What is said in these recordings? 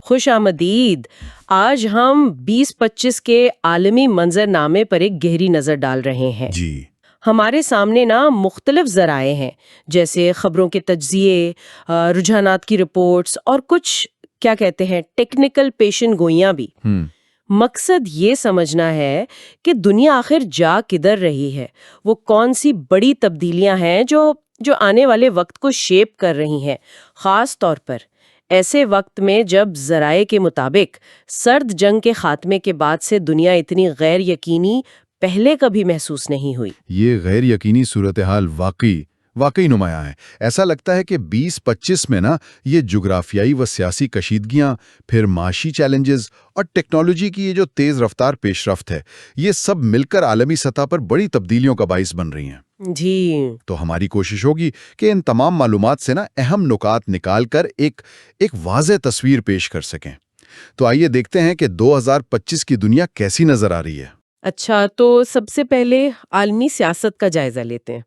خوش آمدید. آج ہم 2025 کے عالمی منظرنامے پر ایک گہری نظر ڈال رہے ہیں. جی. ہمارے سامنے مختلف ذرائع ہیں، جیسے خبروں کے تجزیے، رجحانات کی رپورٹس اور کچھ کیا کہتے ہیں ٹیکنیکل پیشن گوئیاں بھی. مقصد یہ سمجھنا ہے کہ دنیا آخر جا کدھر رہی ہے، وہ کون سی بڑی تبدیلیاں ہیں جو آنے والے وقت کو شیپ کر رہی ہیں، خاص طور پر ایسے وقت میں جب ذرائع کے مطابق سرد جنگ کے خاتمے کے بعد سے دنیا اتنی غیر یقینی پہلے کبھی محسوس نہیں ہوئی. یہ غیر یقینی صورتحال واقعی نمایاں ہے. ایسا لگتا ہے کہ 2025 میں یہ جغرافیائی و سیاسی کشیدگیاں، پھر معاشی چیلنجز اور ٹیکنالوجی کی یہ جو تیز رفتار پیش رفت ہے، یہ سب مل کر عالمی سطح پر بڑی تبدیلیوں کا باعث بن رہی ہیں. جی. تو ہماری کوشش ہوگی کہ ان تمام معلومات سے اہم نکات نکال کر ایک واضح تصویر پیش کر سکیں. تو آئیے دیکھتے ہیں کہ 2025 کی دنیا کیسی نظر آ رہی ہے. اچھا، تو سب سے پہلے عالمی سیاست کا جائزہ لیتے ہیں.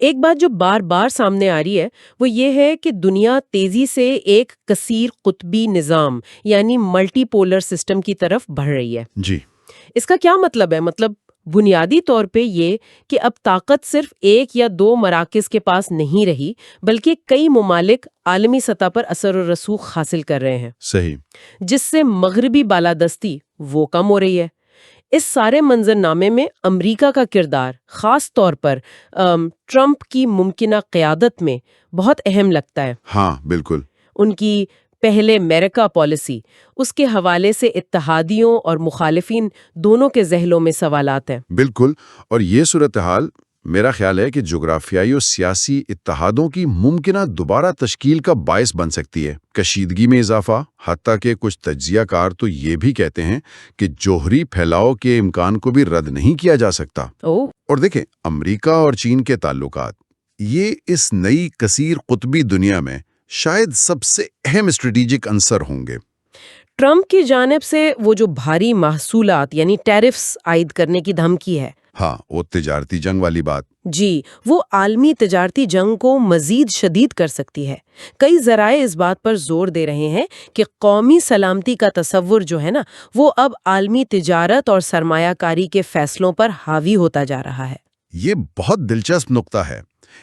ایک بات جو بار بار سامنے آ رہی ہے وہ یہ ہے کہ دنیا تیزی سے ایک کثیر قطبی نظام یعنی ملٹی پولر سسٹم کی طرف بڑھ رہی ہے. جی. اس کا کیا مطلب ہے؟ بنیادی طور پہ یہ کہ اب طاقت صرف ایک یا دو مراکز کے پاس نہیں رہی، بلکہ کئی ممالک عالمی سطح پر اثر و رسوخ حاصل کر رہے ہیں. صحیح. جس سے مغربی بالادستی وہ کم ہو رہی ہے. اس سارے منظرنامے میں امریکہ کا کردار خاص طور پر ٹرمپ کی ممکنہ قیادت میں بہت اہم لگتا ہے. ہاں بالکل. ان کی پہلے امریکہ پالیسی، اس کے حوالے سے اتحادیوں اور مخالفین دونوں کے ذہنوں میں سوالات ہیں. بالکل. اور یہ صورتحال میرا خیال ہے کہ جغرافیائی اور سیاسی اتحادوں کی ممکنہ دوبارہ تشکیل کا باعث بن سکتی ہے. کشیدگی میں اضافہ، حتیٰ کہ کچھ تجزیہ کار تو یہ بھی کہتے ہیں کہ جوہری پھیلاؤ کے امکان کو بھی رد نہیں کیا جا سکتا. اور دیکھیں، امریکہ اور چین کے تعلقات یہ اس نئی کثیر قطبی دنیا میں شاید سب سے اہم اسٹریٹجک عنصر ہوں گے. ٹرمپ کی جانب سے وہ جو بھاری محصولات یعنی ٹیرفز عائد کرنے کی دھمکی ہے، ہاں، وہ تجارتی جنگ والی بات. جی، وہ عالمی تجارتی جنگ کو مزید شدید کر سکتی ہے. کئی ذرائع اس بات پر زور دے رہے ہیں کہ قومی سلامتی کا تصور جو ہے وہ اب عالمی تجارت اور سرمایہ کاری کے فیصلوں پر حاوی ہوتا جا رہا ہے. یہ بہت دلچسپ نقطہ ہے.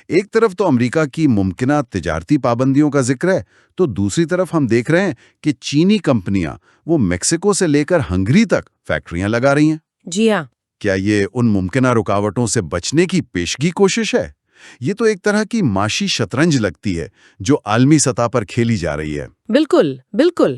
ایک طرف تو امریکہ کی ممکنہ تجارتی پابندیوں کا ذکر ہے، تو دوسری طرف ہم دیکھ رہے ہیں کہ چینی کمپنیاں وہ میکسیکو سے لے کر ہنگری تک فیکٹریاں لگا رہی ہیں. جی ہاں. کیا یہ ان ممکنہ رکاوٹوں سے بچنے کی پیشگی کوشش ہے؟ یہ تو ایک طرح کی معاشی شطرنج لگتی ہے جو عالمی سطح پر کھیلی جا رہی ہے. بالکل.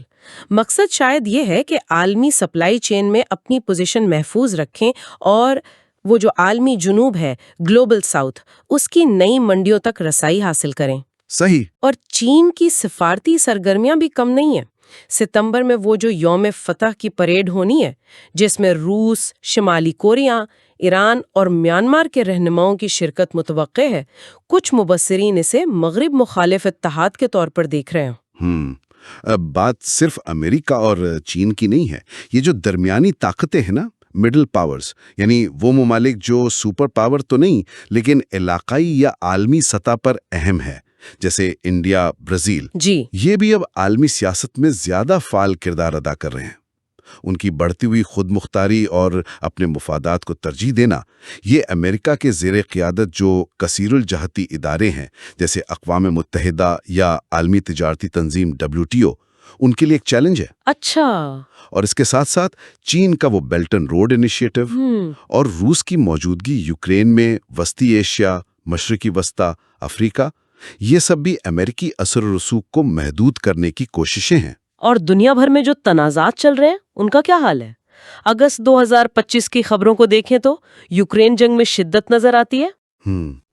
مقصد شاید یہ ہے کہ عالمی سپلائی چین میں اپنی پوزیشن محفوظ رکھیں اور وہ جو عالمی جنوب ہے، گلوبل ساؤتھ، اس کی نئی منڈیوں تک رسائی حاصل کریں. صحیح. اور چین کی سفارتی سرگرمیاں بھی کم نہیں ہیں. ستمبر میں وہ جو یوم فتح کی پریڈ ہونی ہے، جس میں روس، شمالی کوریا، ایران اور میانمار کے رہنماؤں کی شرکت متوقع ہے. کچھ مبصرین اسے مغرب مخالف اتحاد کے طور پر دیکھ رہے ہیں. بات صرف امریکہ اور چین کی نہیں ہے. یہ جو درمیانی طاقتیں ہیں مڈل پاورز، یعنی وہ ممالک جو سپر پاور تو نہیں لیکن علاقائی یا عالمی سطح پر اہم ہے، جیسے انڈیا، برازیل، جی، یہ بھی اب عالمی سیاست میں زیادہ فعال کردار ادا کر رہے ہیں. ان کی بڑھتی ہوئی خود مختاری اور اپنے مفادات کو ترجیح دینا، یہ امریکہ کے زیر قیادت جو کثیر الجہتی ادارے ہیں جیسے اقوام متحدہ یا عالمی تجارتی تنظیم WTO، ان کے لیے ایک چیلنج ہے. اچھا. اور اس کے ساتھ ساتھ چین کا وہ بیلٹ اینڈ روڈ انیشیٹو اور روس کی موجودگی یوکرین میں، وسطی ایشیا، مشرقی وسطی افریقہ، یہ سب بھی امریکی اثر و رسوخ کو محدود کرنے کی کوششیں ہیں. اور دنیا بھر میں جو تنازعات چل رہے ہیں ان کا کیا حال ہے؟ اگست 2025 کی خبروں کو دیکھیں تو یوکرین جنگ میں شدت نظر آتی ہے.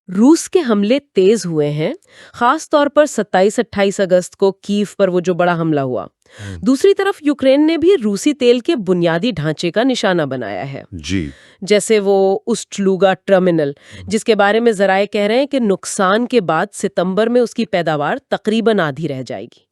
روس کے حملے تیز ہوئے ہیں، خاص طور پر 27-28 اگست کو کیف پر وہ جو بڑا حملہ ہوا. دوسری طرف یوکرین نے بھی روسی تیل کے بنیادی ڈھانچے کا نشانہ بنایا ہے. جی. جیسے وہ اسٹلوگا ٹرمینل، جس کے بارے میں ذرائع کہہ رہے ہیں کہ نقصان کے بعد ستمبر میں اس کی پیداوار تقریباً آدھی رہ جائے گی.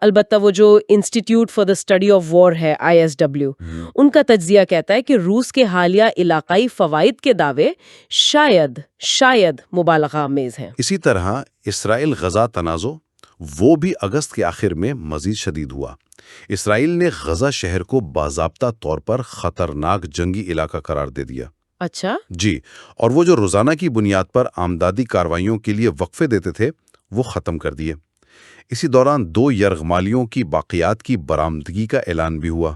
البتہ وہ جو Institute for the Study of War ہے ISW، ان کا تجزیہ کہتا ہے کہ روس کے حالیہ علاقائی فوائد کے دعوے شاید مبالغہ آمیز ہیں۔ اسی طرح اسرائیل غزہ تنازع وہ بھی اگست کے آخر میں مزید شدید ہوا۔ اسرائیل نے غزہ شہر کو باضابطہ طور پر خطرناک جنگی علاقہ قرار دے دیا۔ اچھا، جی، اور وہ جو روزانہ کی بنیاد پر آمدادی کارروائیوں کے لیے وقفے دیتے تھے وہ ختم کر دیے۔ اسی دوران 2 یرغمالیوں کی باقیات کی برآمدگی کا اعلان بھی ہوا۔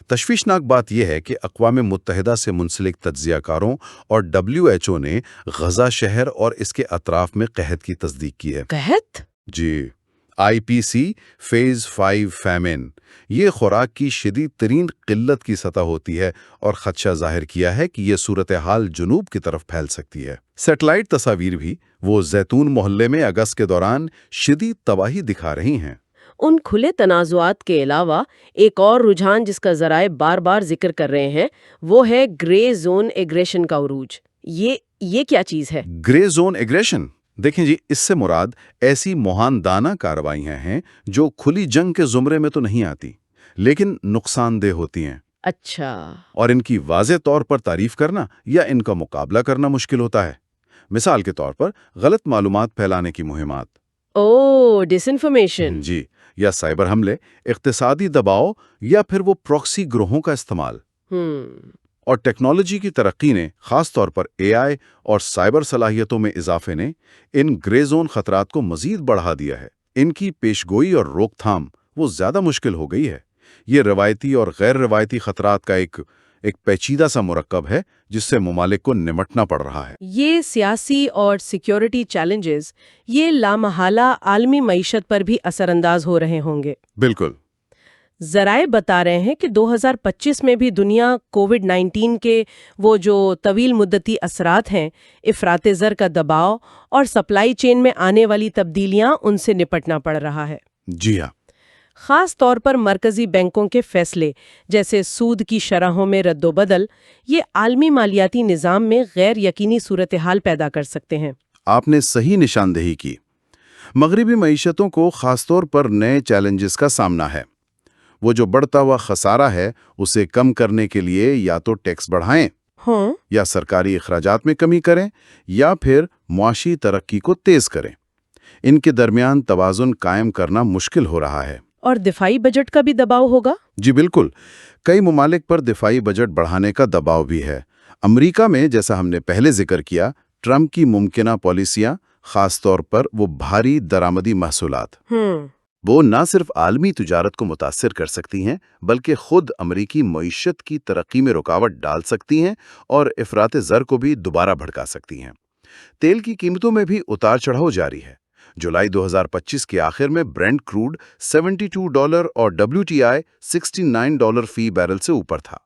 تشویشناک بات یہ ہے کہ اقوام متحدہ سے منسلک تجزیہ کاروں اور WHO نے غزہ شہر اور اس کے اطراف میں قحط کی تصدیق کی ہے۔ قحط؟ جی، IPC فیز 5 فیمن، یہ خوراک کی شدید ترین قلت کی سطح ہوتی ہے اور خدشہ ظاہر کیا ہے کہ یہ صورتحال جنوب کی طرف پھیل سکتی ہے۔ سیٹلائٹ تصاویر بھی وہ زیتون محلے میں اگست کے دوران شدید تباہی دکھا رہی ہیں۔ ان کھلے تنازعات کے علاوہ ایک اور رجحان جس کا ذرائع بار بار ذکر کر رہے ہیں وہ ہے گرے زون ایگریشن کا عروج۔ یہ کیا چیز ہے؟ گرے زون ایگریشن، دیکھیں جی، اس سے مراد ایسی مہاندانہ کارروائیاں ہیں جو کھلی جنگ کے زمرے میں تو نہیں آتی لیکن نقصان دہ ہوتی ہیں۔ اچھا، اور ان کی واضح طور پر تعریف کرنا یا ان کا مقابلہ کرنا مشکل ہوتا ہے۔ مثال کے طور پر غلط معلومات پھیلانے کی مہمات، ڈس انفارمیشن، جی، یا سائبر حملے، اقتصادی دباؤ یا پھر وہ پروکسی گروہوں کا استعمال۔ اور ٹیکنالوجی کی ترقی نے، خاص طور پر AI اور سائبر صلاحیتوں میں اضافے نے ان گرے زون خطرات کو مزید بڑھا دیا ہے۔ ان کی پیشگوئی اور روک تھام وہ زیادہ مشکل ہو گئی ہے۔ یہ روایتی اور غیر روایتی خطرات کا ایک پیچیدہ سا مرکب ہے جس سے ممالک کو نمٹنا پڑ رہا ہے۔ یہ سیاسی اور سیکیورٹی چیلنجز یہ لامحالہ عالمی معیشت پر بھی اثر انداز ہو رہے ہوں گے۔ بالکل۔ ذرائع بتا رہے ہیں کہ 2025 میں بھی دنیا کووڈ-19 کے وہ جو طویل مدتی اثرات ہیں، افراط زر کا دباؤ اور سپلائی چین میں آنے والی تبدیلیاں، ان سے نپٹنا پڑ رہا ہے۔ جی ہاں، خاص طور پر مرکزی بینکوں کے فیصلے جیسے سود کی شرحوں میں رد و بدل یہ عالمی مالیاتی نظام میں غیر یقینی صورتحال پیدا کر سکتے ہیں۔ آپ نے صحیح نشاندہی کی۔ مغربی معیشتوں کو خاص طور پر نئے چیلنجز کا سامنا ہے۔ وہ جو بڑھتا ہوا خسارہ ہے اسے کم کرنے کے لیے یا تو ٹیکس بڑھائیں، یا سرکاری اخراجات میں کمی کریں، یا پھر معاشی ترقی کو تیز کریں۔ ان کے درمیان توازن قائم کرنا مشکل ہو رہا ہے۔ اور دفاعی بجٹ کا بھی دباؤ ہوگا؟ جی بالکل، کئی ممالک پر دفاعی بجٹ بڑھانے کا دباؤ بھی ہے۔ امریکہ میں، جیسا ہم نے پہلے ذکر کیا، ٹرمپ کی ممکنہ پالیسیاں، خاص طور پر وہ بھاری درآمدی محصولات، وہ نہ صرف عالمی تجارت کو متاثر کر سکتی ہیں بلکہ خود امریکی معیشت کی ترقی میں رکاوٹ ڈال سکتی ہیں اور افراط زر کو بھی دوبارہ بھڑکا سکتی ہیں۔ تیل کی قیمتوں میں بھی اتار چڑھاؤ جاری ہے۔ جولائی 2025 کے آخر میں برینٹ کروڈ $72 اور WTI $69 فی بیرل سے اوپر تھا۔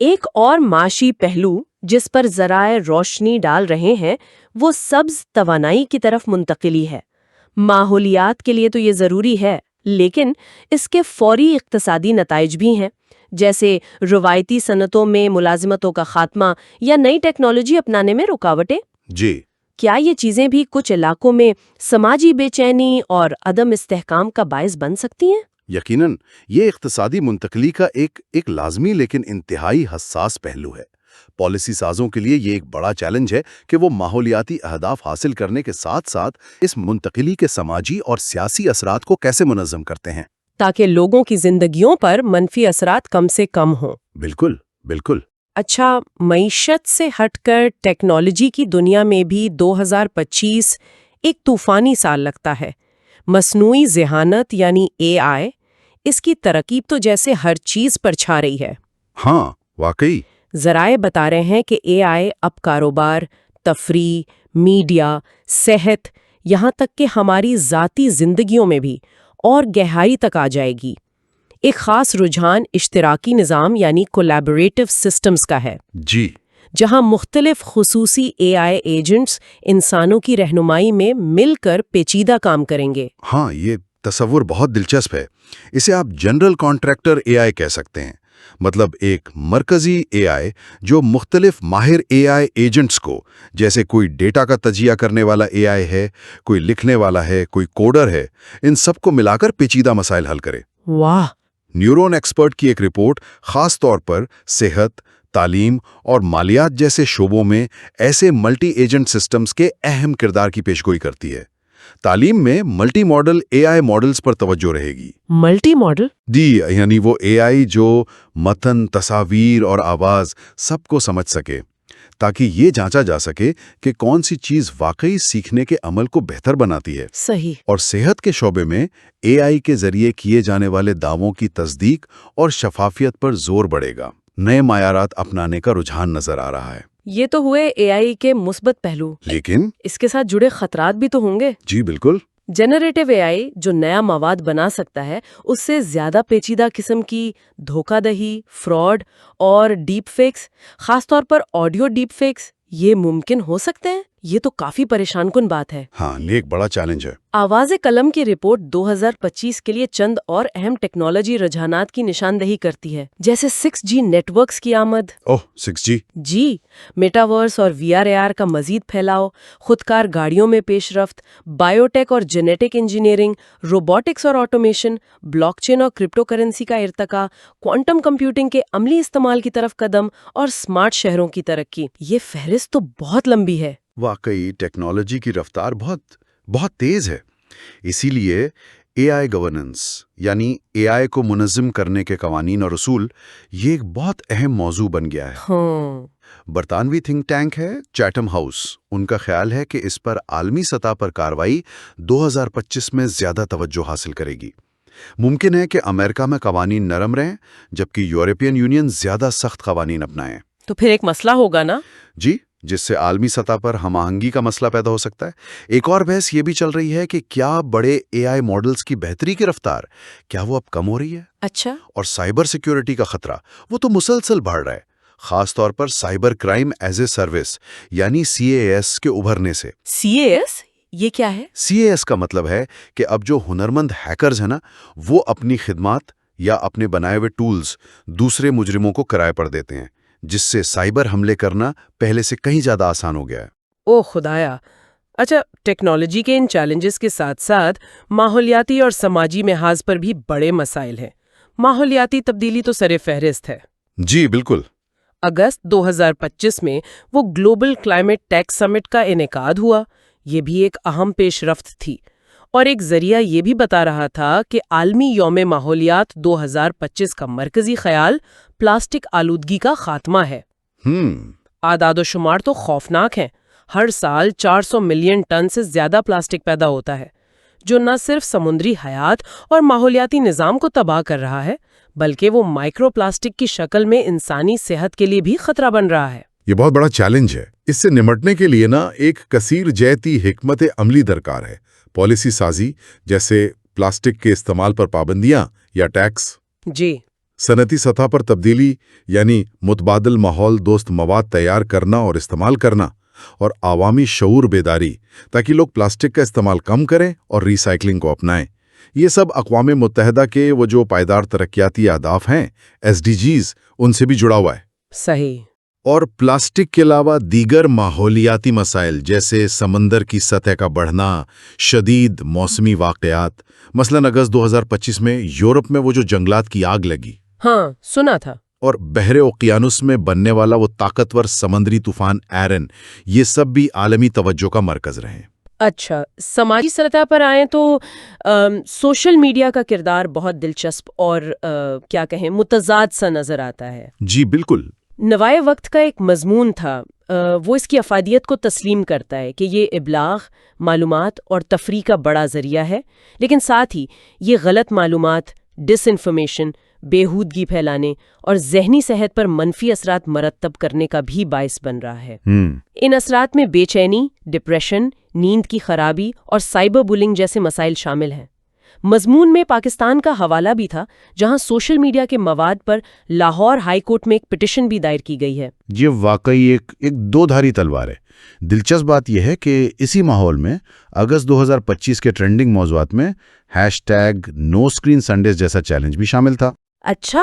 ایک اور معاشی پہلو جس پر ذرائع روشنی ڈال رہے ہیں وہ سبز توانائی کی طرف منتقلی ہے۔ ماحولیات کے لیے تو یہ ضروری ہے، لیکن اس کے فوری اقتصادی نتائج بھی ہیں، جیسے روایتی صنعتوں میں ملازمتوں کا خاتمہ یا نئی ٹیکنالوجی اپنانے میں رکاوٹیں۔ جی، کیا یہ چیزیں بھی کچھ علاقوں میں سماجی بے چینی اور عدم استحکام کا باعث بن سکتی ہیں؟ یقیناً، یہ اقتصادی منتقلی کا ایک لازمی لیکن انتہائی حساس پہلو ہے۔ پالیسی سازوں کے لیے یہ ایک بڑا چیلنج ہے کہ وہ ماحولیاتی اہداف حاصل کرنے کے ساتھ ساتھ اس منتقلی کے سماجی اور سیاسی اثرات کو کیسے منظم کرتے ہیں تاکہ لوگوں کی زندگیوں پر منفی اثرات کم سے کم ہوں۔ بالکل، بالکل۔ اچھا، معیشت سے ہٹ کر ٹیکنالوجی کی دنیا میں بھی 2025 ایک طوفانی سال لگتا ہے۔ مصنوعی ذہانت یعنی AI، اس کی ترقی تو جیسے ہر چیز پر چھا رہی ہے۔ ہاں، واقعی۔ ذرائع بتا رہے ہیں کہ AI اب کاروبار، تفریح، میڈیا، صحت، یہاں تک کہ ہماری ذاتی زندگیوں میں بھی اور گہرائی تک آ جائے گی۔ ایک خاص رجحان اشتراکی نظام یعنی کولیبریٹو سسٹمز کا ہے، جی، جہاں مختلف خصوصی AI ایجنٹس انسانوں کی رہنمائی میں مل کر پیچیدہ کام کریں گے۔ ہاں، یہ تصور بہت دلچسپ ہے۔ اسے آپ جنرل کانٹریکٹر AI کہہ سکتے ہیں۔ مطلب ایک مرکزی اے آئی جو مختلف ماہر اے آئی ایجنٹس کو، جیسے کوئی ڈیٹا کا تجزیہ کرنے والا اے آئی ہے، کوئی لکھنے والا ہے، کوئی کوڈر ہے، ان سب کو ملا کر پیچیدہ مسائل حل کرے۔ واہ! نیورون ایکسپرٹ کی ایک رپورٹ خاص طور پر صحت، تعلیم اور مالیات جیسے شعبوں میں ایسے ملٹی ایجنٹ سسٹمز کے اہم کردار کی پیشگوئی کرتی ہے۔ تعلیم میں ملٹی ماڈل اے آئی ماڈلز پر توجہ رہے گی۔ Multi model? جی، یعنی وہ اے آئی جو متن، تصاویر اور آواز سب کو سمجھ سکے، تاکہ یہ جانچا جا سکے کہ کون سی چیز واقعی سیکھنے کے عمل کو بہتر بناتی ہے۔ صحیح۔ اور صحت کے شعبے میں اے آئی کے ذریعے کیے جانے والے دعووں کی تصدیق اور شفافیت پر زور بڑھے گا۔ نئے معیارات اپنانے کا رجحان نظر آ رہا ہے۔ یہ تو ہوئے اے آئی کے مثبت پہلو، لیکن اس کے ساتھ جڑے خطرات بھی تو ہوں گے۔ جی بالکل۔ جنریٹو اے آئی جو نیا مواد بنا سکتا ہے، اس سے زیادہ پیچیدہ قسم کی دھوکہ دہی، فراڈ اور ڈیپ فیکس، خاص طور پر آڈیو ڈیپ فیکس، یہ ممکن ہو سکتے ہیں؟ یہ تو کافی پریشان کن بات ہے۔ ہاں، یہ ایک بڑا چیلنج ہے۔ آواز قلم کی رپورٹ 2025 کے لیے چند اور اہم ٹیکنالوجی رجحانات کی نشاندہی کرتی ہے، جیسے 6G نیٹ ورکس کی آمد۔ 6G؟ جی، میٹاورس اور VR کا مزید پھیلاؤ، خودکار گاڑیوں میں پیش رفت، بایوٹیک اور جینیٹک انجینئرنگ، روبوٹکس اور آٹومیشن، بلاک چین اور کرپٹو کرنسی کا ارتقاء، کوانٹم کمپیوٹنگ کے عملی استعمال کی طرف قدم اور سمارٹ شہروں کی ترقی۔ یہ فہرست تو بہت لمبی ہے۔ واقعی ٹیکنالوجی کی رفتار بہت تیز ہے۔ اسی لیے اے آئی گورننس، یعنی اے آئی کو منظم کرنے کے قوانین اور اصول، یہ ایک بہت اہم موضوع بن گیا ہے۔ برطانوی تھنک ٹینک ہے چیٹم ہاؤس، ان کا خیال ہے کہ اس پر عالمی سطح پر کارروائی 2025 میں زیادہ توجہ حاصل کرے گی۔ ممکن ہے کہ امریکہ میں قوانین نرم رہیں، جبکہ یورپین یونین زیادہ سخت قوانین اپنائیں۔ تو پھر ایک مسئلہ ہوگا نا؟ جی، جس سے عالمی سطح پر ہم آہنگی کا مسئلہ پیدا ہو سکتا ہے۔ ایک اور بحث یہ بھی چل رہی ہے کہ کیا بڑے اے آئی ماڈلز کی بہتری کی رفتار کیا وہ اب کم ہو رہی ہے؟ اچھا۔ اور سائبر سیکیورٹی کا خطرہ وہ تو مسلسل بڑھ رہا ہے، خاص طور پر cyber crime as a service یعنی CAS کے ابھرنے سے۔ CAS یہ کیا ہے؟ CAS کا مطلب ہے کہ اب جو ہنرمند ہیکرز ہیں نا، وہ اپنی خدمات یا اپنے بنائے ہوئے ٹولز دوسرے مجرموں کو کرائے پر دیتے ہیں، جس سے سائبر حملے کرنا پہلے سے کہیں زیادہ آسان ہو گیا ہے۔ او خدایا! اچھا، ٹیکنالوجی کے ان چیلنجز کے ساتھ ساتھ ماحولیاتی اور سماجی محاذ پر بھی بڑے مسائل ہیں۔ ماحولیاتی تبدیلی تو سر فہرست ہے۔ جی بالکل۔ اگست 2025 میں وہ گلوبل کلائمیٹ ٹیک سمٹ کا انعقاد ہوا۔ یہ بھی ایک اہم پیش رفت تھی، اور ایک ذریعہ یہ بھی بتا رہا تھا کہ عالمی یوم ماحولیات 2025 کا مرکزی خیال پلاسٹک آلودگی کا خاتمہ ہے۔ اعداد و شمار تو خوفناک ہیں۔ ہر سال 400 ملین ٹن سے زیادہ پلاسٹک پیدا ہوتا ہے، جو نہ صرف سمندری حیات اور ماحولیاتی نظام کو تباہ کر رہا ہے، بلکہ وہ مائکرو پلاسٹک کی شکل میں انسانی صحت کے لیے بھی خطرہ بن رہا ہے۔ یہ بہت بڑا چیلنج ہے۔ اس سے نمٹنے کے لیے ایک کثیر جہتی حکمت عملی درکار ہے۔ پالیسی سازی، جیسے پلاسٹک کے استعمال پر پابندیاں یا ٹیکس۔ جی۔ صنعتی سطح پر تبدیلی، یعنی متبادل ماحول دوست مواد تیار کرنا اور استعمال کرنا، اور عوامی شعور بیداری، تاکہ لوگ پلاسٹک کا استعمال کم کریں اور ری سائیکلنگ کو اپنائیں۔ یہ سب اقوام متحدہ کے وہ جو پائیدار ترقیاتی اہداف ہیں SDGs، ان سے بھی جڑا ہوا ہے۔ صحیح۔ اور پلاسٹک کے علاوہ دیگر ماحولیاتی مسائل جیسے سمندر کی سطح کا بڑھنا، شدید موسمی واقعات، مثلاً اگست 2025 میں یورپ میں وہ جو جنگلات کی آگ لگی، ہاں سنا تھا، اور بحر اوقیانوس میں بننے والا وہ طاقتور سمندری طوفان ایرن، یہ سب بھی عالمی توجہ کا مرکز رہے۔ اچھا، سماجی سطح پر آئیں تو سوشل میڈیا کا کردار بہت دلچسپ اور کیا کہیں متضاد سا نظر آتا ہے۔ جی بالکل۔ نوائے وقت کا ایک مضمون تھا، وہ اس کی افادیت کو تسلیم کرتا ہے کہ یہ ابلاغ، معلومات اور تفریح کا بڑا ذریعہ ہے، لیکن ساتھ ہی یہ غلط معلومات، ڈس انفارمیشن، بےہودگی پھیلانے اور ذہنی صحت پر منفی اثرات مرتب کرنے کا بھی باعث بن رہا ہے۔ ان اثرات میں بے چینی، ڈپریشن، نیند کی خرابی اور سائبر بولنگ جیسے مسائل شامل ہیں۔ مضمون میں پاکستان کا حوالہ بھی تھا، جہاں سوشل میڈیا کے مواد پر لاہور ہائی کورٹ میں ایک پٹیشن بھی دائر کی گئی ہے۔ یہ واقعی ایک دو دھاری تلوار ہے۔ دلچسپ بات یہ ہے کہ اسی ماحول میں اگست 2025 کے ٹرینڈنگ موضوعات میں #NoScreenSundays جیسا چیلنج بھی شامل تھا۔ اچھا،